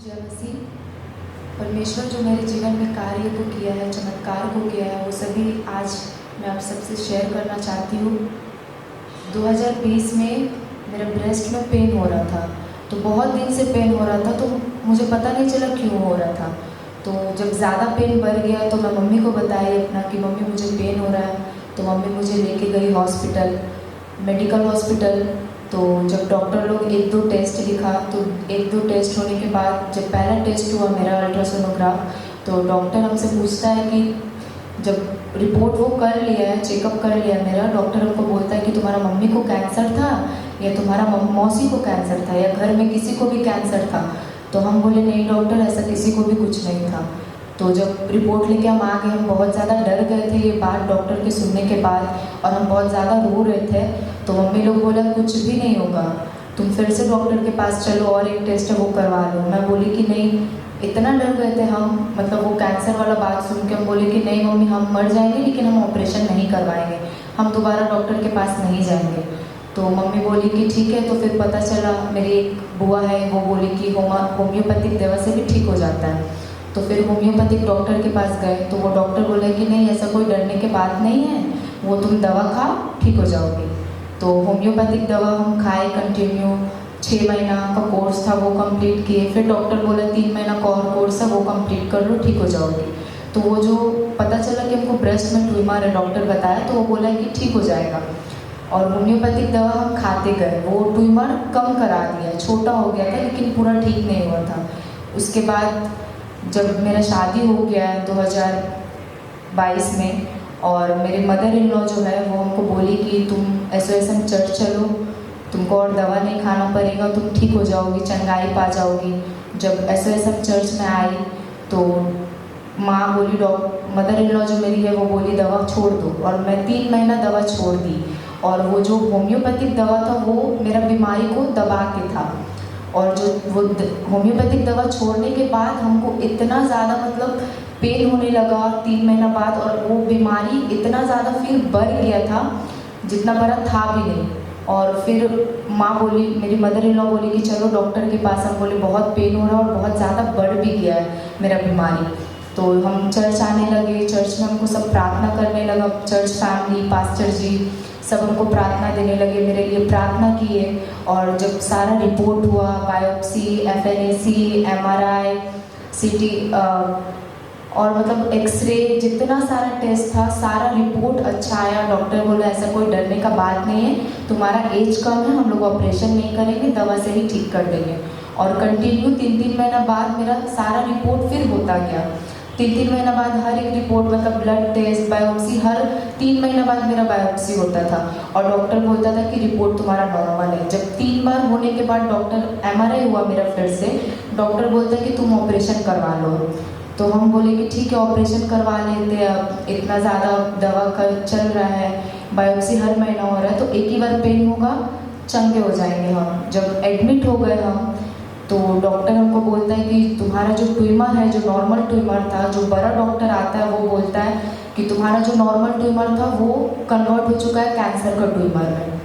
जय मसीह। परमेश्वर जो मेरे जीवन में कार्य को किया है, चमत्कार को किया है, वो सभी आज मैं आप सबसे शेयर करना चाहती हूँ। 2020 में मेरा ब्रेस्ट में पेन हो रहा था, तो बहुत दिन से पेन हो रहा था, तो मुझे पता नहीं चला क्यों हो रहा था। तो जब ज़्यादा पेन बढ़ गया तो मैं मम्मी को बताया अपना कि मम्मी मुझे पेन हो रहा है। तो मम्मी मुझे लेके गई हॉस्पिटल, मेडिकल हॉस्पिटल। तो जब डॉक्टर लोग 1-2 टेस्ट लिखा, तो 1-2 टेस्ट होने के बाद जब पहला टेस्ट हुआ मेरा अल्ट्रासोनोग्राफ, तो डॉक्टर हमसे पूछता है कि जब रिपोर्ट वो कर लिया है, चेकअप कर लिया मेरा, डॉक्टर हमको बोलता है कि तुम्हारा मम्मी को कैंसर था या तुम्हारा मौसी को कैंसर था या घर में किसी को भी कैंसर था। तो हम बोले नहीं डॉक्टर, ऐसा किसी को भी कुछ नहीं था। तो जब रिपोर्ट लेके हम आ गए, हम बहुत ज़्यादा डर गए थे ये बात डॉक्टर के सुनने के बाद, और हम बहुत ज़्यादा रो रहे थे। तो मम्मी लोग बोला कुछ भी नहीं होगा, तुम फिर से डॉक्टर के पास चलो और एक टेस्ट है वो करवा लो। मैं बोली कि नहीं, इतना डर गए थे हम, मतलब वो कैंसर वाला बात सुन के हम बोले कि नहीं मम्मी, हम मर जाएंगे लेकिन हम ऑपरेशन नहीं करवाएंगे, हम दोबारा डॉक्टर के पास नहीं जाएंगे। तो मम्मी बोली कि ठीक है। तो फिर पता चला, मेरी एक बुआ है, वो बोली कि होम्योपैथिक दवा से भी ठीक हो जाता है। तो फिर होम्योपैथिक डॉक्टर के पास गए, तो वो डॉक्टर बोले कि नहीं, ऐसा कोई डरने की बात नहीं है, वो तुम दवा खाओ ठीक हो जाओगी। तो होम्योपैथिक दवा हम खाए कंटिन्यू, 6 महीना का कोर्स था वो कंप्लीट किए। फिर डॉक्टर बोला 3 महीना का और कोर्स है, वो कंप्लीट कर लो ठीक हो जाओगी। तो वो जो पता चला कि हमको ब्रेस्ट में ट्यूमर है, डॉक्टर बताया, तो वो बोला कि ठीक हो जाएगा। और होम्योपैथिक दवा हम खाते गए, वो ट्यूमर कम करा दिया, छोटा हो गया था लेकिन पूरा ठीक नहीं हुआ था। उसके बाद जब मेरा शादी हो गया 2022 में, और मेरे मदर इन लॉ जो है वो हमको बोली कि तुम SOSM चर्च चलो, तुमको और दवा नहीं खाना पड़ेगा, तुम ठीक हो जाओगी, चंगाई पा जाओगी। जब SOSM चर्च में आई तो माँ बोली, मदर इन लॉ जो मेरी है वो बोली दवा छोड़ दो, और मैं 3 महीना दवा छोड़ दी। और वो जो होम्योपैथिक दवा था वो मेरा बीमारी को दबा के था, और जो वो होम्योपैथिक दवा छोड़ने के बाद हमको इतना ज़्यादा मतलब पेन होने लगा 3 महीना बाद, और वो बीमारी इतना ज़्यादा फिर बढ़ गया था जितना बड़ा था भी नहीं। और फिर माँ बोली, मेरी मदर इन लॉ बोली कि चलो डॉक्टर के पास। हम बोले बहुत पेन हो रहा है और बहुत ज़्यादा बढ़ भी गया है मेरा बीमारी। तो हम चर्च आने लगे, चर्च में हमको सब प्रार्थना करने लगा, चर्च फैमिली, पास्टर जी सब हमको प्रार्थना देने लगे, मेरे लिए प्रार्थना किए। और जब सारा रिपोर्ट हुआ, बायोप्सी, FNAC, MRI, CT और मतलब एक्सरे, जितना सारा टेस्ट था, सारा रिपोर्ट अच्छा आया। डॉक्टर बोला ऐसा कोई डरने का बात नहीं है, तुम्हारा एज कम है, हम लोग ऑपरेशन नहीं करेंगे, दवा से ही ठीक कर देंगे। और कंटिन्यू 3-3 महीना बाद मेरा सारा रिपोर्ट फिर होता गया। 3-3 महीना बाद हर एक रिपोर्ट, मतलब ब्लड टेस्ट, बायोप्सी, हर 3 महीना बाद मेरा बायोप्सी होता था, और डॉक्टर बोलता था कि रिपोर्ट तुम्हारा नॉर्मल है। जब 3 बार होने के बाद डॉक्टर MRI हुआ मेरा फिर से, डॉक्टर बोलता है कि तुम ऑपरेशन करवा लो। तो हम बोले कि ठीक है ऑपरेशन करवा लेते हैं, अब इतना ज़्यादा दवा का चल रहा है, बायोप्सी हर महीना हो रहा है, तो एक ही बार पेन होगा, चंगे हो जाएंगे हम। जब एडमिट हो गए हम, तो डॉक्टर हमको बोलता है कि तुम्हारा जो ट्यूमर है, जो नॉर्मल ट्यूमर था, जो बड़ा डॉक्टर आता है वो बोलता है कि तुम्हारा जो नॉर्मल ट्यूमर था वो कन्वर्ट हो चुका है कैंसर का ट्यूमर में।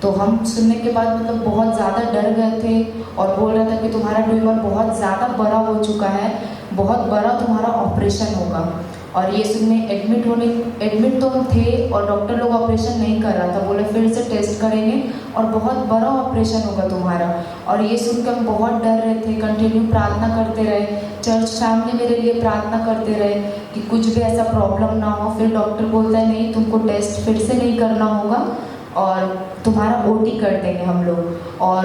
तो हम सुनने के बाद मतलब बहुत ज़्यादा डर गए थे, और बोल रहा था कि तुम्हारा ट्यूमर बहुत ज़्यादा बड़ा हो चुका है, बहुत बड़ा तुम्हारा ऑपरेशन होगा। और ये सुनने एडमिट तो हम थे, और डॉक्टर लोग ऑपरेशन नहीं कर रहा था, बोले फिर से टेस्ट करेंगे और बहुत बड़ा ऑपरेशन होगा तुम्हारा। और ये सुनकर हम बहुत डर रहे थे, कंटिन्यू प्रार्थना करते रहे, चर्च फैमिली मेरे लिए प्रार्थना करते रहे कि कुछ भी ऐसा प्रॉब्लम ना हो। फिर डॉक्टर बोलता है नहीं, तुमको टेस्ट फिर से नहीं करना होगा और तुम्हारा OT कर देंगे हम लोग। और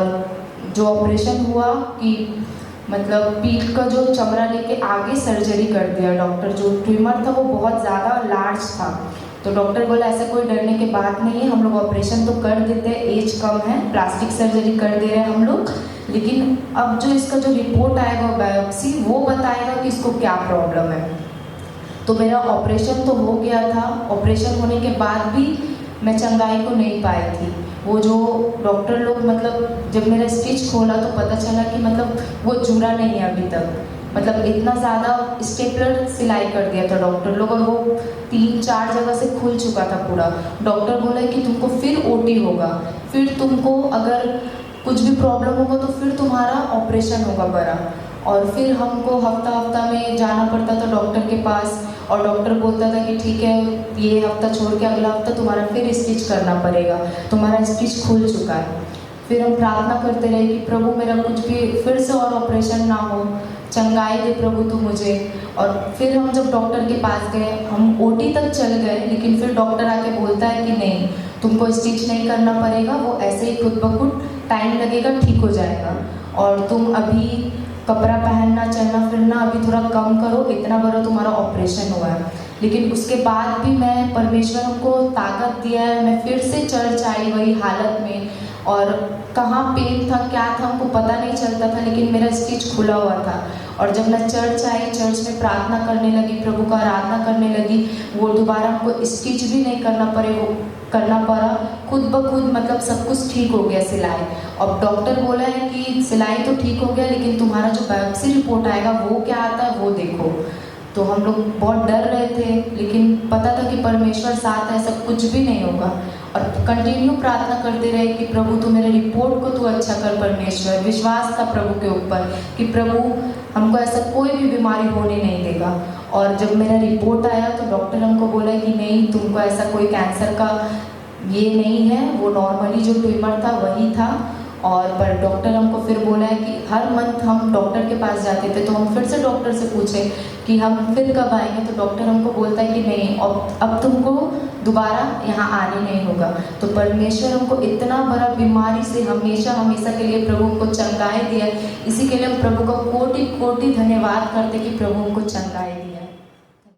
जो ऑपरेशन हुआ कि मतलब पीठ का जो चमड़ा लेके आगे सर्जरी कर दिया डॉक्टर, जो ट्यूमर था वो बहुत ज़्यादा लार्ज था। तो डॉक्टर बोला ऐसा कोई डरने की बात नहीं है, हम लोग ऑपरेशन तो कर देते हैं, एज कम है, प्लास्टिक सर्जरी कर दे रहे हैं हम लोग, लेकिन अब जो इसका जो रिपोर्ट आएगा बायोप्सी, वो बताएगा कि इसको क्या प्रॉब्लम है। तो मेरा ऑपरेशन तो हो गया था, ऑपरेशन होने के बाद भी मैं चंगाई को नहीं पाई थी। वो जो डॉक्टर लोग, मतलब जब मेरा स्टिच खोला तो पता चला कि मतलब वो जुड़ा नहीं है अभी तक, मतलब इतना ज़्यादा स्टेपलर सिलाई कर दिया था डॉक्टर लोग, और वो 3-4 जगह से खुल चुका था पूरा। डॉक्टर बोला कि तुमको फिर OT होगा, फिर तुमको अगर कुछ भी प्रॉब्लम होगा तो फिर तुम्हारा ऑपरेशन होगा बड़ा। और फिर हमको हफ्ता में जाना पड़ता था डॉक्टर के पास, और डॉक्टर बोलता था कि ठीक है ये हफ्ता छोड़ के अगला हफ्ता तुम्हारा फिर स्टिच करना पड़ेगा, तुम्हारा स्टिच खुल चुका है। फिर हम प्रार्थना करते रहे कि प्रभु मेरा कुछ भी फिर से और ऑपरेशन ना हो, चंगाई दे प्रभु तू मुझे। और फिर हम जब डॉक्टर के पास गए, हम ओटी तक चल गए, लेकिन फिर डॉक्टर आके बोलता है कि नहीं तुमको स्टिच नहीं करना पड़ेगा, वो ऐसे ही खुद ब खुद टाइम लगेगा ठीक हो जाएगा, और तुम अभी कपड़ा पहनना चलना फिरना अभी थोड़ा कम करो, इतना बड़ा तुम्हारा ऑपरेशन हुआ है। लेकिन उसके बाद भी मैं, परमेश्वर हमको ताकत दिया है, मैं फिर से चर्च आई वही हालत में, और कहाँ पेन था क्या था हमको पता नहीं चलता था, लेकिन मेरा स्टिच खुला हुआ था। और जब मैं चर्च आई, चर्च में प्रार्थना करने लगी, प्रभु का आराधना करने लगी, वो दोबारा हमको स्टिच भी नहीं करना पड़ा, खुद ब खुद मतलब सब कुछ ठीक हो गया सिलाई। अब डॉक्टर बोला है कि सिलाई तो ठीक हो गया, लेकिन तुम्हारा जो बायोप्सी रिपोर्ट आएगा वो क्या आता है वो देखो। तो हम लोग बहुत डर रहे थे, लेकिन पता था कि परमेश्वर साथ है, सब कुछ भी नहीं होगा। और कंटिन्यू प्रार्थना करते रहे कि प्रभु तू मेरे रिपोर्ट को तू अच्छा कर। परमेश्वर, विश्वास था प्रभु के ऊपर कि प्रभु हमको ऐसा कोई भी बीमारी होने नहीं देगा। और जब मेरा रिपोर्ट आया तो डॉक्टर हमको बोला कि नहीं तुमको ऐसा कोई कैंसर का ये नहीं है, वो नॉर्मली जो ट्यूमर था वही था। और पर डॉक्टर हमको फिर बोला है कि हर मंथ हम डॉक्टर के पास जाते थे, तो हम फिर से डॉक्टर से पूछे कि हम फिर कब आएंगे, तो डॉक्टर हमको बोलता है कि नहीं अब तुमको दोबारा यहाँ आने नहीं होगा। तो परमेश्वर हमको इतना बड़ा बीमारी से हमेशा के लिए प्रभु हमको चंगाई दिया। इसी के लिए हम प्रभु का कोटि कोटि धन्यवाद करते कि प्रभु हमको चंगाई दिया।